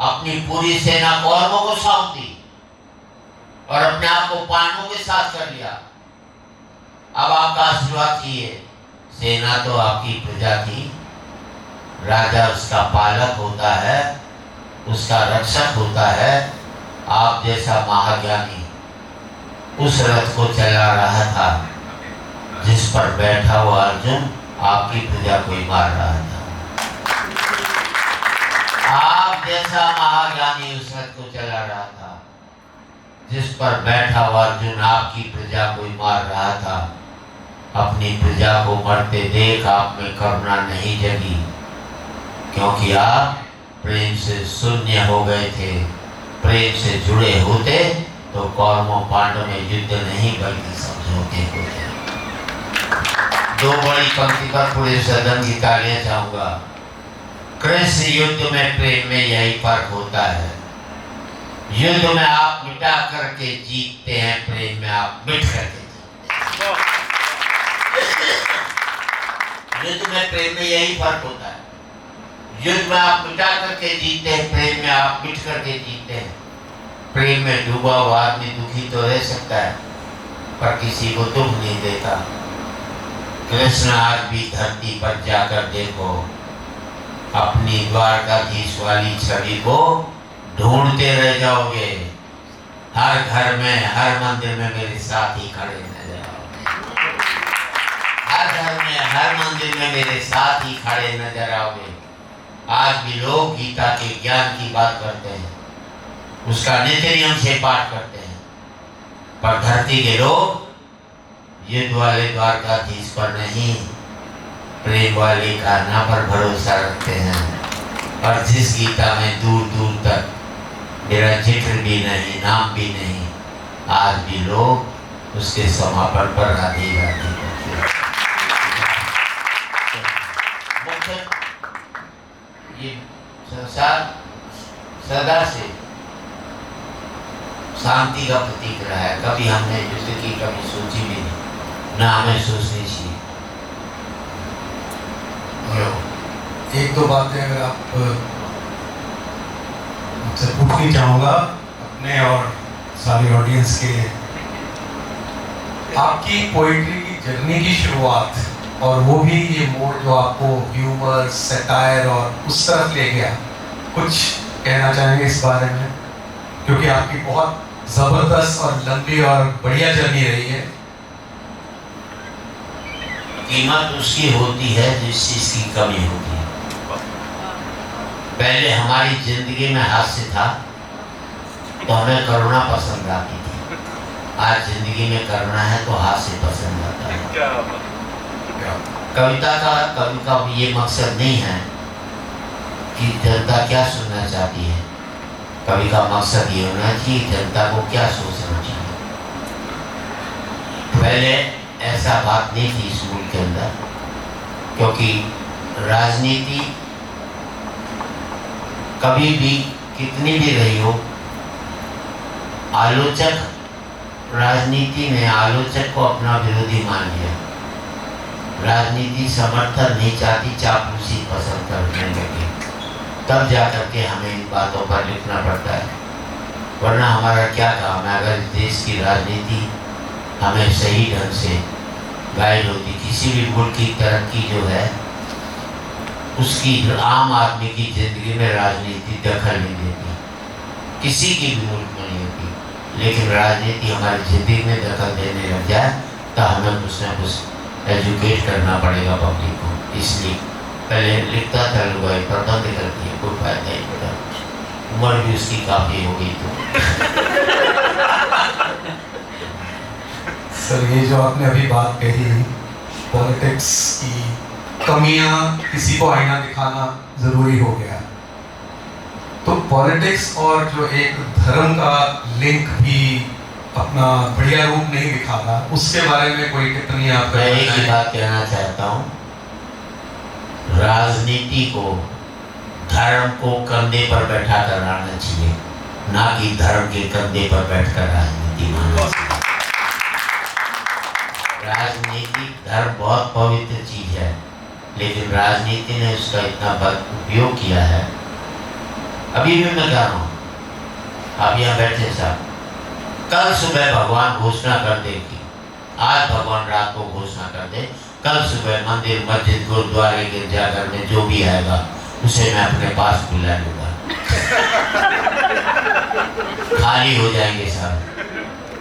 अपनी पूरी सेना कौरवों को सौंप दी और अपने आप को पांडवों के साथ कर लिया। अब आपका आशीर्वाद किए। सेना तो आपकी प्रजा थी, राजा उसका पालक होता है, उसका रक्षक होता है। आप जैसा महाज्ञानी उस रथ को चला रहा था जिस पर बैठा हुआ अर्जुन आपकी प्रजा को ही मार रहा था। आप जैसा महाज्ञानी उस रथ को चला रहा था जिस पर बैठा हुआ अर्जुन आपकी प्रजा को ही मार रहा था। अपनी प्रजा को मरते देख आप में करुणा नहीं जगी, क्योंकि आप प्रेम से शून्य हो गए थे। प्रेम से जुड़े होते तो कौरवों पांडवों में युद्ध नहीं बल्कि समझौते होते। दो बड़ी पंक्ति पर पूरे सदन की तालियां चाहूंगा। कृष्ण, युद्ध में प्रेम में यही फर्क होता है। युद्ध में आप मिटा करके जीतते हैं, प्रेम में आप मिट करके जीतते हैं। युद्ध में प्रेम में यही फर्क होता है। युद्ध में आप मिटा करके जीतते हैं, प्रेम में आप मिट करके जीतते हैं। प्रेम में डूबा हुआ आदमी दुखी तो रह सकता है, पर किसी को दुख नहीं देता। कृष्ण, आज भी धरती पर जाकर देखो, अपनी द्वारकाधीश वाली छवि को ढूंढते रह जाओगे। हर घर में, हर मंदिर में मेरे साथ ही खड़े नजर आओगे। हर घर में, हर मंदिर में मेरे साथ ही खड़े नजर आओगे। आज भी लोग गीता के ज्ञान की बात करते हैं, उसका नित्य नियम से पाठ करते हैं, पर धरती के लोग युद्ध वाले द्वारकाधीश पर नहीं, प्रेम वाले कान्हा पर भरोसा रखते हैं। और जिस गीता में दूर दूर तक मेरा जिक्र भी नहीं, नाम भी नहीं, आज भी लोग उसके समापन पर राधे राधे करते हैं। ये संसार सदा से शांति का प्रतीक रहा है। कभी हमने युद्ध की कभी सोची भी नहीं, ना हमें सोचनी चाहिए। एक दो बातें अगर आप मुझसे पूछनी चाहूँगा अपने और सारी ऑडियंस के लिए। आपकी पोइट्री की जर्नी की शुरुआत और वो भी ये मोड़ जो आपको ह्यूमर, सटायर और उस तरफ ले गया, कुछ कहना चाहेंगे इस बारे में? क्योंकि आपकी बहुत ज़बरदस्त और लंबी और बढ़िया जर्नी रही है। कीमत उसकी होती है जिस चीज़ की कमी होती है। पहले हमारी जिंदगी में हास्य था तो हमें करुणा पसंद आती थी। आज जिंदगी में करुणा है तो हास्य पसंद आता है। कविता का कवि का ये मकसद नहीं है कि जनता क्या सुनना चाहती है, कवि का मकसद ये होना चाहिए जनता को क्या सोचना चाहिए। पहले ऐसा बात नहीं थी इस मुल्क के अंदर, क्योंकि राजनीति कभी भी कितनी भी रही हो, आलोचक राजनीति में आलोचक को अपना विरोधी मान लिया। राजनीति समर्थन नहीं चाहती, चापलूसी पसंद करने लगी, तब जाकर के हमें इन बातों पर लिखना पड़ता है। वरना हमारा क्या काम है अगर देश की राजनीति हमें सही ढंग से गाइड होती। किसी भी मुल्क की तरक्की जो है उसकी आम आदमी की ज़िंदगी में राजनीति दखल नहीं देती, किसी की भी मुल्क में नहीं होती। लेकिन राजनीति हमारी ज़िंदगी में दखल देने लग जाए तो हमें कुछ ना कुछ एजुकेट करना पड़ेगा पब्लिक को। इसलिए पहले लिखता था लुगाई, पर बंद कर दिया, कोई फायदा नहीं पड़ा, उम्र भी उसकी काफ़ी हो गई। तो सर, ये जो आपने अभी बात कही, पॉलिटिक्स की कमियां किसी को आईना दिखाना जरूरी हो गया, तो पॉलिटिक्स और जो एक धर्म का लिंक भी अपना बढ़िया रूप नहीं दिखाता, उसके बारे में कोई टिप्पणी आप मैं एक ही बात कहना चाहता हूँ, राजनीति को धर्म को कंधे पर बैठा कर आना चाहिए, ना कि धर्म के कंधे पर बैठकर राजनीति मानना चाहिए। राजनीति धर्म बहुत पवित्र चीज है, लेकिन राजनीति ने उसका इतना उपयोग किया है। अभी भी मैं कह रहा हूँ, आप यहाँ बैठे साहब, कल सुबह भगवान घोषणा कर दे कि आज भगवान रात को घोषणा कर दे, कल सुबह मंदिर मस्जिद गुरुद्वारे गिरजाघर में जो भी आएगा उसे मैं अपने पास बुला लूंगा। खाली हो जाएंगे सब,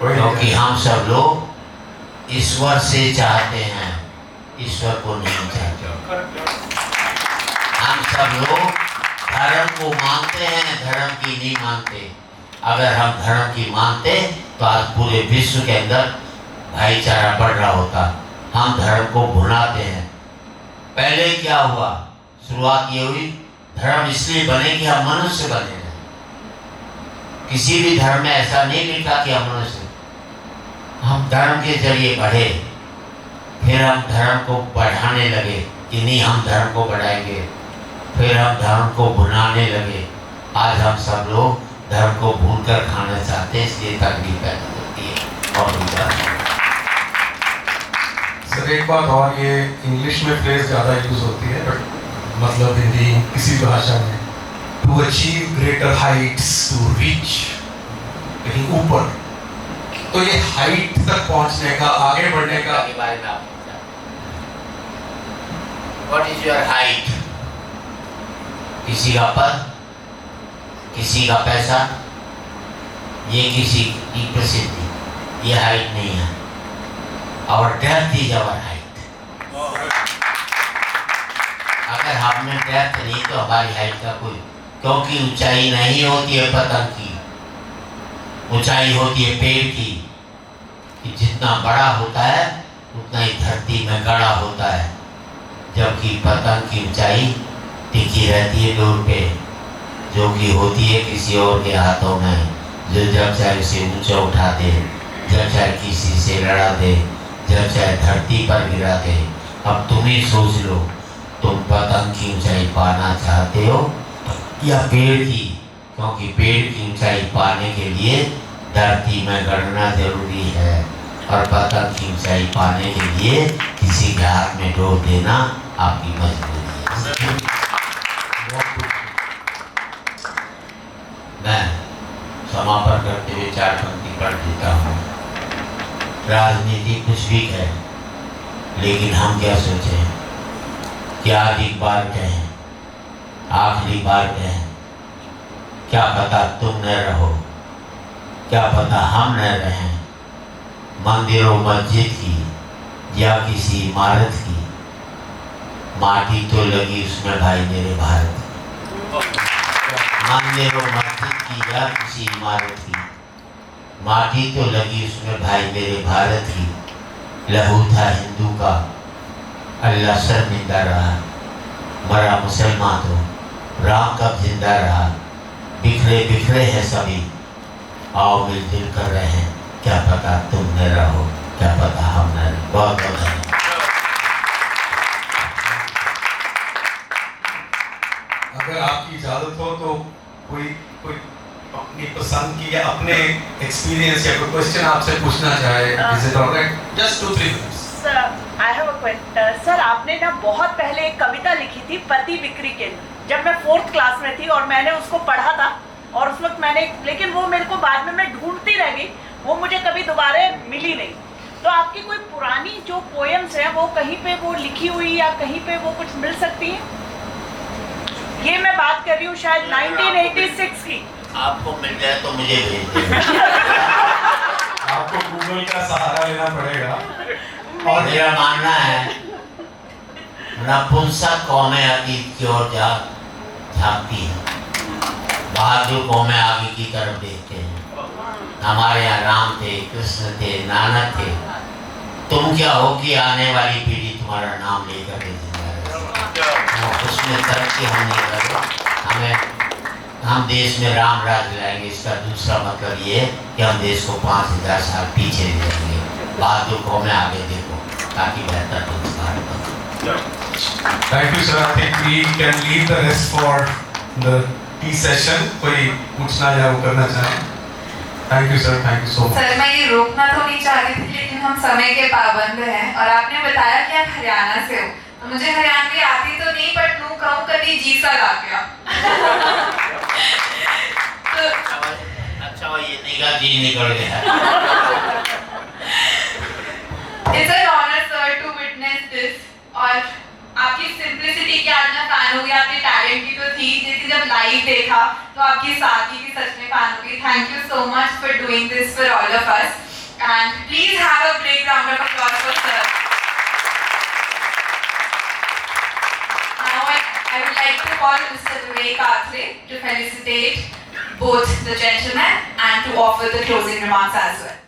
क्योंकि हम सब लोग ईश्वर से चाहते हैं, ईश्वर को नहीं चाहते। हम सब लोग धर्म को मानते हैं, धर्म की नहीं मानते। अगर हम धर्म की मानते तो आज पूरे विश्व के अंदर भाईचारा बढ़ रहा होता। हम धर्म को भुनाते हैं। पहले क्या हुआ, शुरुआत ये हुई, धर्म इसलिए बने कि हम मनुष्य बने हैं। किसी भी धर्म में ऐसा नहीं लिखा कि हम मनुष्य, हम धर्म के जरिए बढ़े, फिर हम धर्म को बढ़ाने लगे कि नहीं हम धर्म को बढ़ाएंगे, फिर हम धर्म को भुनाने लगे। आज हम सब लोग धर्म को भूल कर खाना चाहते हैं, इसलिए तकलीफ पैदा होती है। और सर, एक बात और, ये इंग्लिश में फ्रेज ज़्यादा यूज होती है, बट मतलब हिंदी किसी भाषा में, to achieve greater heights, to reach, कहीं ऊपर, तो ये हाइट तक पहुंचने का, आगे बढ़ने का के बारे में आप व्हाट इज योर हाइट? किसी का पद, किसी का पैसा, ये किसी की प्रसिद्धि, ये हाइट नहीं है। और डेप्थ इज आवर हाइट। अगर हम में डेप्थ नहीं तो हमारी हाइट का कोई, क्योंकि ऊंचाई नहीं होती है पतंग की, ऊंचाई होती है पेड़ की, कि जितना बड़ा होता है उतना ही धरती में गड़ा होता है, जबकि पतंग की ऊंचाई टिकी रहती है डोर पे, जो कि होती है किसी और के हाथों में, जो जब चाहे उसे ऊंचा उठा दे, जब चाहे किसी से लड़ा दे, जब चाहे धरती पर गिरा दे। अब तुम ही सोच लो, तुम पतंग की ऊंचाई पाना चाहते हो या पेड़ की? क्योंकि पेड़ की ऊंचाई पाने के लिए धरती में गड़ना जरूरी है, और पतंग की ऊंचाई पाने के लिए किसी के हाथ में डोर देना आपकी मजबूरी है। मैं समापन करते हुए 4 पंक्ति पढ़ देता हूँ। राजनीति कुछ भी है, लेकिन हम क्या सोचें, क्या अधिक बार कहें, आखिरी बार कहें, क्या पता तुम न रहो, क्या पता हम न रहें। मंदिरों मस्जिद की या किसी इमारत की, माटी तो लगी उसमें भाई मेरे भारत की। मंदिरों मस्जिद की या किसी इमारत की, माटी तो लगी उसमें भाई मेरे भारत की। लहू था हिंदू का, अल्लाह शर्मिंदा रहा, मरा मुसलमान तो राम कब जिंदा रहा। बिखरे बिखरे हैं सभी, आओ मिलजुल कर रहे हैं, क्या पता तुम न रहो, क्या पता हम न रहो। बहुत बहुत धन्यवाद। अगर आपकी इजाजत हो तो कोई कोई अपनी पसंद की या अपने एक्सपीरियंस या कोई क्वेश्चन आपसे पूछना चाहे, is it alright? Just 2-3 minutes. Sir I have a question. Sir आपने ना बहुत पहले एक कविता लिखी थी पति बिक्री के लिए, जब मैं 4th क्लास में थी, और मैंने उसको पढ़ा था, और उस वक्त मैंने, लेकिन वो मेरे को बाद में मैं ढूंढती रह गई, वो मुझे कभी दोबारा मिली नहीं। तो आपकी कोई पुरानी जो पोएम्स हैं वो कहीं पे वो लिखी हुई या कहीं पे वो कुछ मिल सकती है? ये मैं बात कर रही हूँ शायद 1986 की। आपको मिल जाए तो मुझे भेज देना। आपको गूगल का सहारा लेना पड़ेगा। और मेरा मानना है नपुंसक कौमें अतीत की ओर झांकती है, बहादुर कौमें आगे की तरफ देखते हैं। हमारे यहाँ राम थे, कृष्ण थे, नानक थे। तुम क्या हो कि आने वाली पीढ़ी तुम्हारा नाम लेकर के जिंदा रहे। उसमें तरक्की हम नहीं कर रहे। हम देश में राम राज लाएंगे, इसका दूसरा मतलब ये है कि हम देश को 5000 साल पीछे ले जाएंगे। बहादुर कौमें आगे देखो ताकि बेहतर संस्कार बने। Thank you sir. I think we can leave the rest for the tea session. कोई पूछना या वो करना चाहे? Thank you sir, thank you so much. Sir मैं ये रोकना तो नहीं चाह रही थी, लेकिन हम समय के पाबंद हैं, और आपने बताया कि आप हरियाणा से हो, तो मुझे हरियाणवी आती तो नहीं, बट नू कहूँ कभी जी सा गा गया। तो अच्छा ये निगाह जी निकल गया। It's an honour sir to witness this, और आपकी सिंप्लिसिटी की आज मैं फैन हो गई, आपके टैलेंट की तो थी, लेकिन जब लाइव देखा तो आपकी सादगी की सच में फैन हो गई। Thank you so much for doing this for all of us, and please have a big round of applause for sir. Now I would like to call Mr. Vivek Atre to felicitate both the gentlemen and to offer the closing remarks as well.